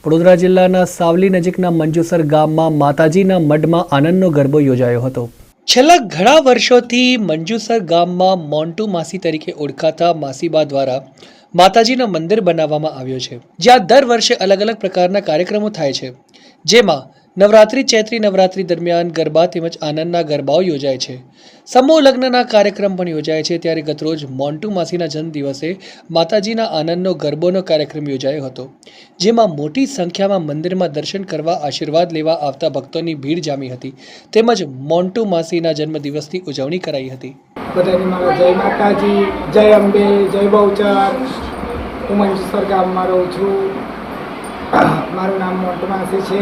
વડોદરા જિલ્લાના સાવલી નજીકના મંજુસર ગામમાં માતાજીના મઢમાં આનંદનો ગરબો યોજાયો હતો। છેલ્લા ઘણા વર્ષોથી મંજુસર ગામમાં મોન્ટુ માસી તરીકે ઓળખાતા માસીબા દ્વારા માતાજીનો મંદિર બનાવવામાં આવ્યો છે, જ્યાં દર વર્ષે અલગ અલગ પ્રકારના કાર્યક્રમો થાય છે, જેમાં નવરાત્રી, ચૈત્રી નવરાત્રી દરમિયાન ગરબા તેમજ આનંદના ગરબાઓ યોજાય છે। સમૂહ લગ્નના કાર્યક્રમ પણ યોજાય છે। ત્યારે ગતરોજ મોન્ટુ માસીના જન્મદિવસે માતાજીના આનંદનો ગરબોનો કાર્યક્રમ યોજાયો હતો, જેમાં મોટી સંખ્યામાં મંદિરમાં દર્શન કરવા, આશીર્વાદ લેવા આવતા ભક્તોની ભીડ જામી હતી, તેમજ મોન્ટુ માસીના જન્મદિવસની ઉજવણી કરાઈ હતી। બધાને મારા જય માતાજી, જય અંબે, જય બહુચર। હું મંજુસર ગામમાં રહું છું। મારું નામ મોન્ટુ માસી છે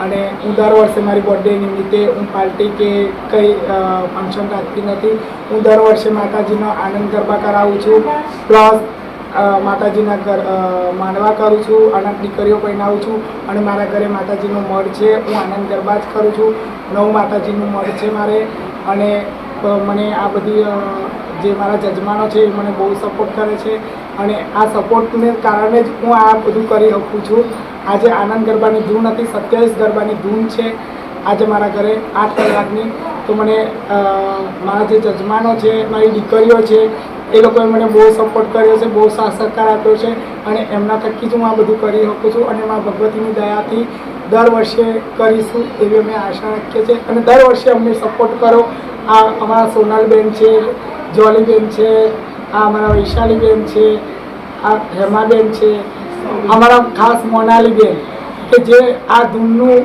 અને હું દર વર્ષે મારી બર્થડે નિમિત્તે હું પાર્ટી કે કંઈ ફંક્શન રાખતી નથી। હું દર વર્ષે માતાજીનો આનંદ ગરબા કરાવું છું, પ્લસ માતાજીના માંડવા કરું છું, આનંદ દીકરીઓ પહેરાવું છું અને મારા ઘરે માતાજીનો મઢ છે, હું આનંદ ગરબા જ કરું છું। નવું માતાજીનું મઢ છે મારે અને મને આ બધી જે મારા જજમાનો છે એ મને બહુ સપોર્ટ કરે છે અને આ સપોર્ટને કારણે જ હું આ બધું કરી શકું છું। આજે આનંદ ગરબાની ધૂન હતી, 27 ગરબાની ધૂન છે આજે મારા ઘરે 8 કલાકની। તો મને મારા જે જજમાનો છે, મારી દીકરીઓ છે, એ લોકોએ મને બહુ સપોર્ટ કર્યો છે, બહુ સાથ સહકાર આપ્યો છે અને એમના થકી જ હું આ બધું કરી શકું છું અને મારા ભગવતીની દયાથી દર વર્ષે કરીશું એવી અમે આશા રાખીએ છીએ અને દર વર્ષે અમને સપોર્ટ કરો। આ અમારા સોનલબેન છે, જોલીબેન છે, આ અમારા વૈશાલીબેન છે, આ હેમાબેન છે, અમારા ખાસ મોનાલીબેન કે જે આ ધૂનનું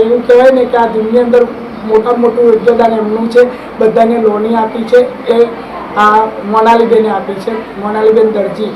એવું કહેવાય ને કે આ ધૂનની અંદર મોટામાં મોટું યોગદાન એમનું છે। બધાને લોની આપી છે એ આ મોનાલીબેને આપી છે, મોનાલીબેન દરજી।